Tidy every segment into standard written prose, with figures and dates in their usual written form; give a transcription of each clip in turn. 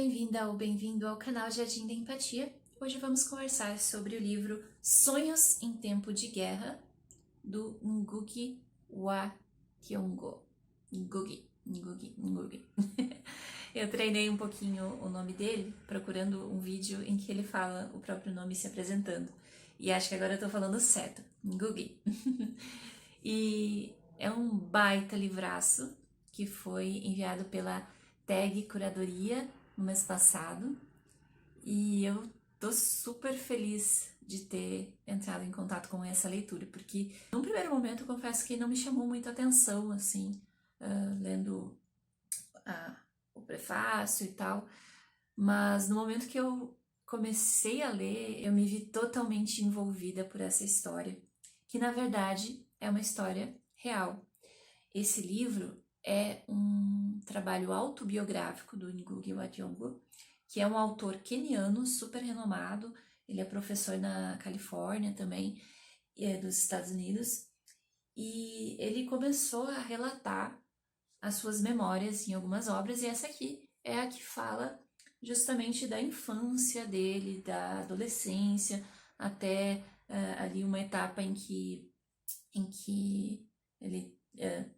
bem-vinda ou bem-vindo ao canal Jardim da Empatia. Hoje vamos conversar sobre o livro Sonhos em Tempo de Guerra, do Ngugi wa Thiong'o. Ngugi. Eu treinei um pouquinho o nome dele, procurando um vídeo em que ele fala o próprio nome se apresentando. E acho que agora eu tô falando certo, Ngugi. E é um baita livraço que foi enviado pela Tag Curadoria no mês passado, e eu tô super feliz de ter entrado em contato com essa leitura, porque num primeiro momento eu confesso que não me chamou muita atenção, assim, lendo o prefácio e tal, mas no momento que eu comecei a ler, eu me vi totalmente envolvida por essa história, que na verdade é uma história real. Esse livro é um trabalho autobiográfico do Ngugi wa Thiong'o, que é um autor queniano super renomado. Ele é professor na Califórnia também, dos Estados Unidos, e ele começou a relatar as suas memórias em algumas obras, e essa aqui é a que fala justamente da infância dele, da adolescência, até ali uma etapa em que ele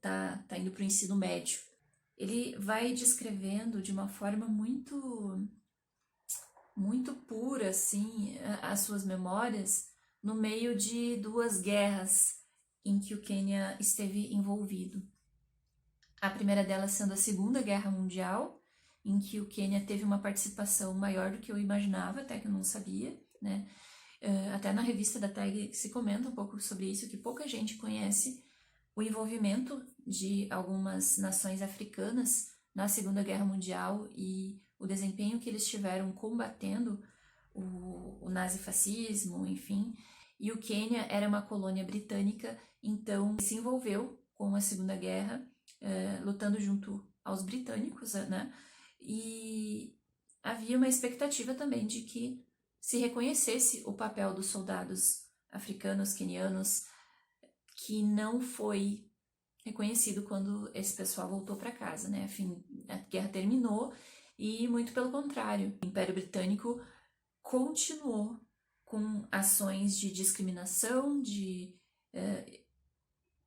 tá indo para o ensino médio. Ele vai descrevendo de uma forma muito pura, assim, as suas memórias no meio de duas guerras em que o Quênia esteve envolvido. A primeira delas sendo a Segunda Guerra Mundial, em que o Quênia teve uma participação maior do que eu imaginava, até que eu não sabia, né? Até na revista da TAG se comenta um pouco sobre isso, que pouca gente conhece o envolvimento de algumas nações africanas na Segunda Guerra Mundial e o desempenho que eles tiveram combatendo o nazifascismo, enfim. E o Quênia era uma colônia britânica, então se envolveu com a Segunda Guerra, lutando junto aos britânicos, né? E havia uma expectativa também de que se reconhecesse o papel dos soldados africanos, quenianos, que não foi reconhecido quando esse pessoal voltou para casa, né? A guerra terminou e, muito pelo contrário, o Império Britânico continuou com ações de discriminação, de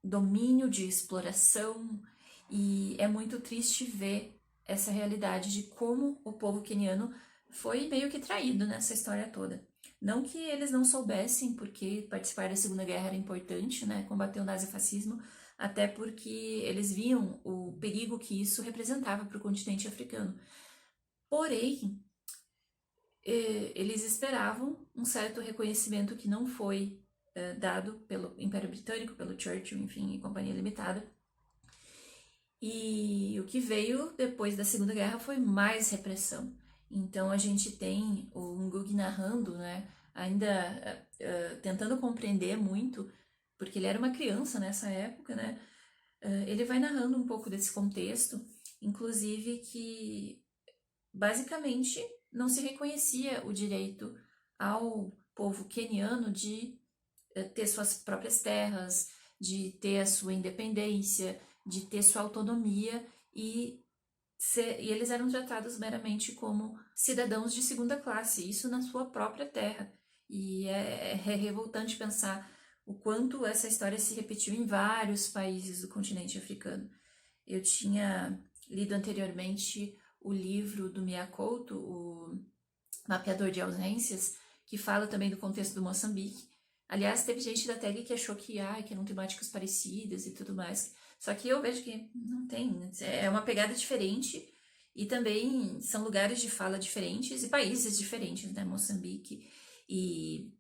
domínio, de exploração, e é muito triste ver essa realidade de como o povo queniano foi meio que traído nessa história toda. Não que eles não soubessem, porque participar da Segunda Guerra era importante, né, combater o nazifascismo, até porque eles viam o perigo que isso representava para o continente africano. Porém, eles esperavam um certo reconhecimento que não foi dado pelo Império Britânico, pelo Churchill, enfim, e Companhia Limitada. E o que veio depois da Segunda Guerra foi mais repressão. Então a gente tem o Ngugi narrando, né, ainda tentando compreender muito, porque ele era uma criança nessa época, né, ele vai narrando um pouco desse contexto, inclusive que basicamente não se reconhecia o direito ao povo queniano de ter suas próprias terras, de ter a sua independência, de ter sua autonomia, e eles eram tratados meramente como cidadãos de segunda classe, isso na sua própria terra. E é revoltante pensar o quanto essa história se repetiu em vários países do continente africano. Eu tinha lido anteriormente o livro do Mia Couto, o Mapeador de Ausências, que fala também do contexto do Moçambique. Aliás, teve gente da tag que achou que eram temáticas parecidas e tudo mais. Só que eu vejo que não tem. É uma pegada diferente e também são lugares de fala diferentes e países diferentes, né? Moçambique e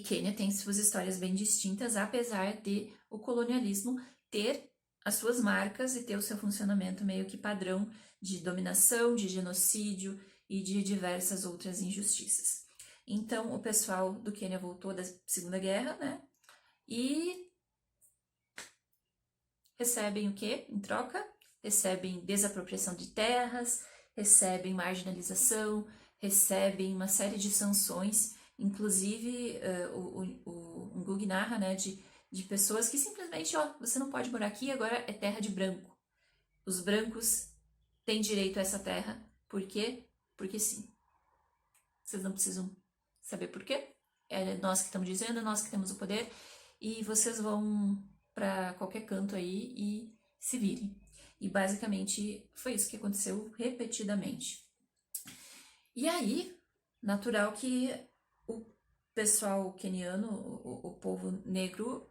Quênia têm suas histórias bem distintas, apesar de o colonialismo ter as suas marcas e ter o seu funcionamento meio que padrão de dominação, de genocídio e de diversas outras injustiças. Então, o pessoal do Quênia voltou da Segunda Guerra, né? E recebem o quê em troca? Recebem desapropriação de terras, recebem marginalização, recebem uma série de sanções, inclusive o Ngugi narra, né, de pessoas que simplesmente, você não pode morar aqui, agora é terra de branco. Os brancos têm direito a essa terra, porque porque sim. Vocês não precisam saber por quê. É nós que estamos dizendo, é nós que temos o poder, e vocês vão para qualquer canto aí e se virem. E basicamente foi isso que aconteceu repetidamente. E aí, natural que o pessoal queniano, o povo negro,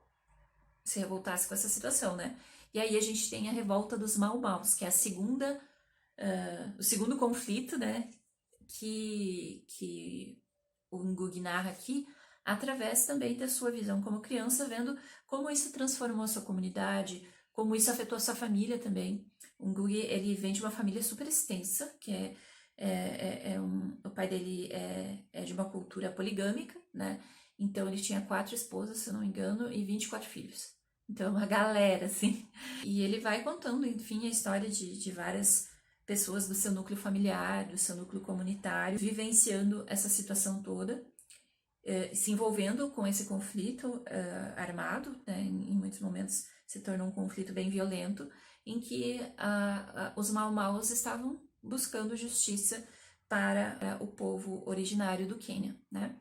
se revoltasse com essa situação, né? E aí a gente tem a revolta dos Mau Maus, que é a segunda, o segundo conflito, né? Que o Ngugi narra aqui, através também da sua visão como criança, vendo como isso transformou a sua comunidade, como isso afetou a sua família também. O Ngugi, ele vem de uma família super extensa, que o pai dele é de uma cultura poligâmica, né? Então ele tinha 4 esposas, se eu não me engano, e 24 filhos. Então é uma galera, assim. E ele vai contando, enfim, a história de várias pessoas do seu núcleo familiar, do seu núcleo comunitário, vivenciando essa situação toda, se envolvendo com esse conflito armado, né? Em muitos momentos se tornou um conflito bem violento, em que os Mau-Maus estavam buscando justiça para o povo originário do Quênia, né?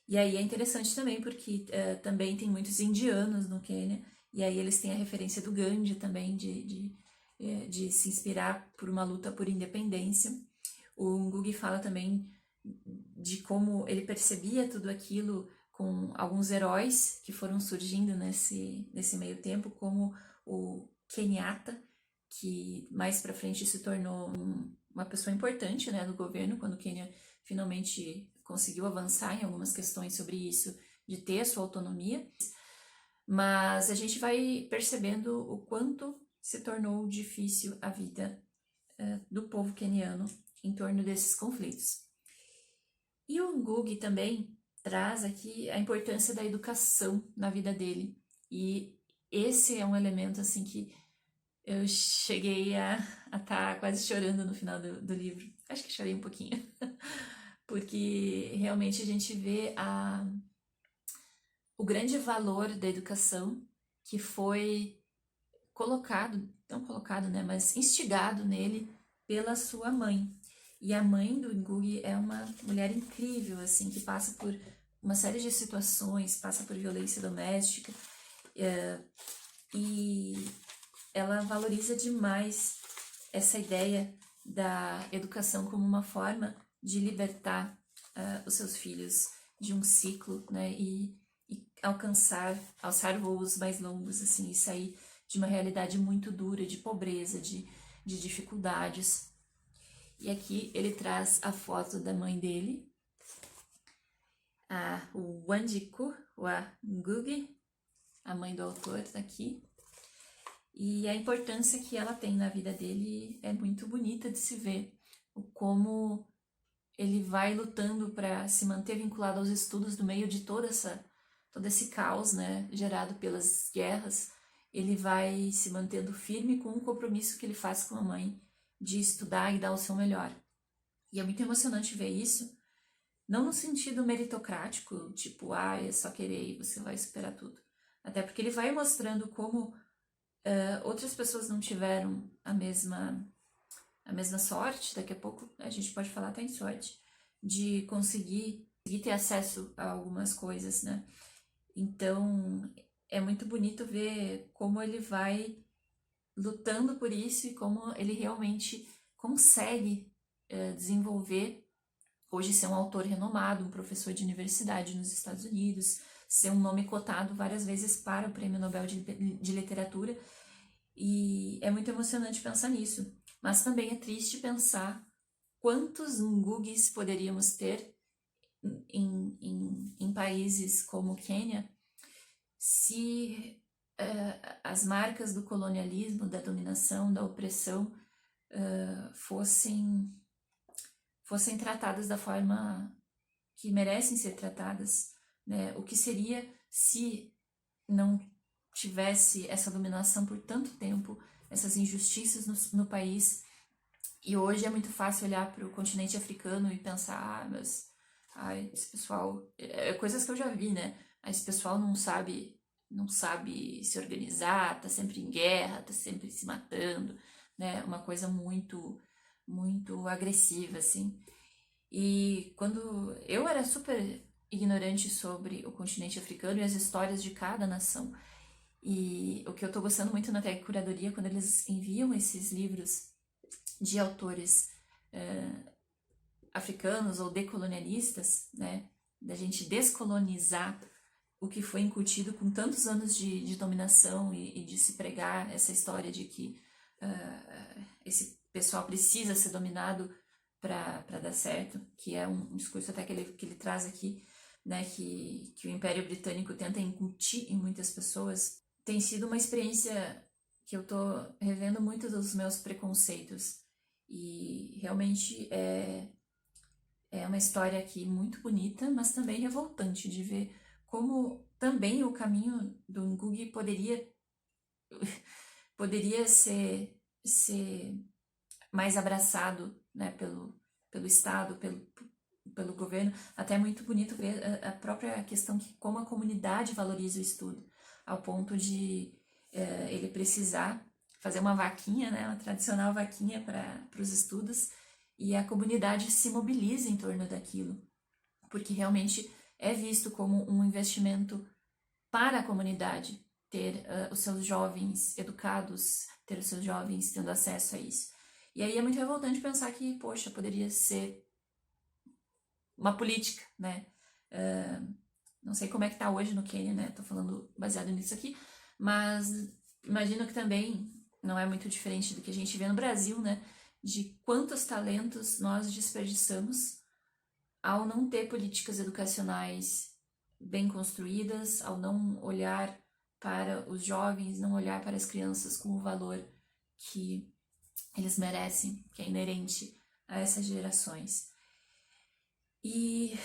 E aí é interessante também porque também tem muitos indianos no Quênia, e aí eles têm a referência do Gandhi também, de se inspirar por uma luta por independência. O Ngugi fala também de como ele percebia tudo aquilo com alguns heróis que foram surgindo nesse meio tempo, como o Kenyatta, que mais para frente se tornou uma pessoa importante, né, no governo, quando o Quênia finalmente conseguiu avançar em algumas questões sobre isso, de ter a sua autonomia. Mas a gente vai percebendo o quanto se tornou difícil a vida do povo queniano em torno desses conflitos. E o Ngugi também traz aqui a importância da educação na vida dele. E esse é um elemento assim que eu cheguei a estar quase chorando no final do livro. Acho que chorei um pouquinho. Porque realmente a gente vê o grande valor da educação que foi colocado, não colocado, né, mas instigado nele pela sua mãe. E a mãe do Ngugi é uma mulher incrível, assim, que passa por uma série de situações, passa por violência doméstica, e ela valoriza demais essa ideia da educação como uma forma de libertar os seus filhos de um ciclo, né, e alçar voos mais longos, assim, e sair de uma realidade muito dura, de pobreza, de dificuldades. E aqui ele traz a foto da mãe dele, a Wanjiku Ngugi, a mãe do autor, tá aqui. E a importância que ela tem na vida dele é muito bonita de se ver. Como ele vai lutando para se manter vinculado aos estudos no meio de todo esse caos, né, gerado pelas guerras. Ele vai se mantendo firme com o compromisso que ele faz com a mãe de estudar e dar o seu melhor. E é muito emocionante ver isso, não no sentido meritocrático, tipo, é só querer e você vai superar tudo. Até porque ele vai mostrando como outras pessoas não tiveram a mesma sorte, daqui a pouco a gente pode falar até em sorte, de conseguir ter acesso a algumas coisas, né? Então, é muito bonito ver como ele vai lutando por isso e como ele realmente consegue desenvolver, hoje ser um autor renomado, um professor de universidade nos Estados Unidos, ser um nome cotado várias vezes para o Prêmio Nobel de Literatura, e é muito emocionante pensar nisso, mas também é triste pensar quantos Ngugis poderíamos ter em países como o Quênia se as marcas do colonialismo, da dominação, da opressão fossem tratadas da forma que merecem ser tratadas, né? O que seria se não tivesse essa dominação por tanto tempo, essas injustiças no país. E hoje é muito fácil olhar para o continente africano e pensar, mas esse pessoal, coisas que eu já vi, né? Esse pessoal não sabe se organizar, tá sempre em guerra, tá sempre se matando, né? Uma coisa muito muito agressiva, assim. E quando eu era super ignorante sobre o continente africano e as histórias de cada nação. E o que eu tô gostando muito na Tech Curadoria, quando eles enviam esses livros de autores africanos ou decolonialistas, né, da gente descolonizar o que foi incutido com tantos anos de dominação e de se pregar essa história de que esse pessoal precisa ser dominado para dar certo, que é um discurso até que ele traz aqui, né, que o Império Britânico tenta incutir em muitas pessoas. Tem sido uma experiência que eu tô revendo muito dos meus preconceitos, e realmente é uma história aqui muito bonita, mas também revoltante de ver como também o caminho do Ngugi poderia ser mais abraçado, né, pelo Estado, pelo governo. Até é muito bonito ver a própria questão que como a comunidade valoriza o estudo, ao ponto de ele precisar fazer uma vaquinha, né, uma tradicional vaquinha para os estudos, e a comunidade se mobiliza em torno daquilo, porque realmente é visto como um investimento para a comunidade ter os seus jovens educados, ter os seus jovens tendo acesso a isso. E aí é muito revoltante pensar que, poxa, poderia ser uma política, né? Não sei como é que tá hoje no Quênia, né? Tô falando baseado nisso aqui, mas imagino que também não é muito diferente do que a gente vê no Brasil, né? De quantos talentos nós desperdiçamos ao não ter políticas educacionais bem construídas, ao não olhar para os jovens, não olhar para as crianças com o valor que eles merecem, que é inerente a essas gerações. E,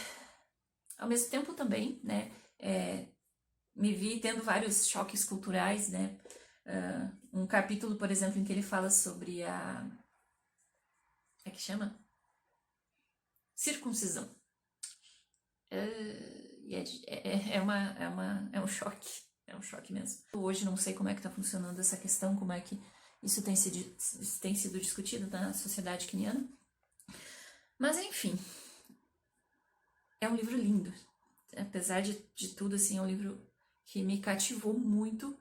ao mesmo tempo também, né, me vi tendo vários choques culturais, né, um capítulo, por exemplo, em que ele fala sobre é que chama? Circuncisão. É um choque, é um choque mesmo. Hoje não sei como é que está funcionando essa questão, como é que isso tem sido discutido na sociedade queniana. Mas enfim, é um livro lindo. Apesar de tudo, assim, é um livro que me cativou muito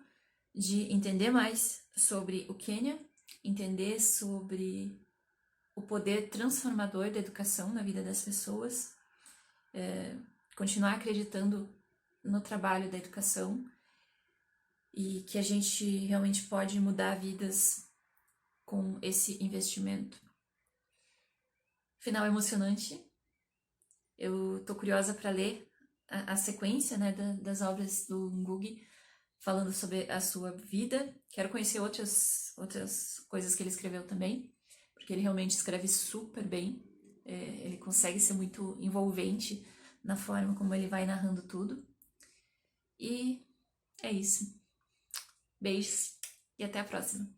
de entender mais sobre o Quênia, entender sobre o poder transformador da educação na vida das pessoas, continuar acreditando no trabalho da educação e que a gente realmente pode mudar vidas com esse investimento. Final emocionante. Eu tô curiosa para ler a sequência, né, das obras do Ngugi, falando sobre a sua vida. Quero conhecer outras coisas que ele escreveu também, porque ele realmente escreve super bem. Ele consegue ser muito envolvente na forma como ele vai narrando tudo. E é isso. Beijos e até a próxima.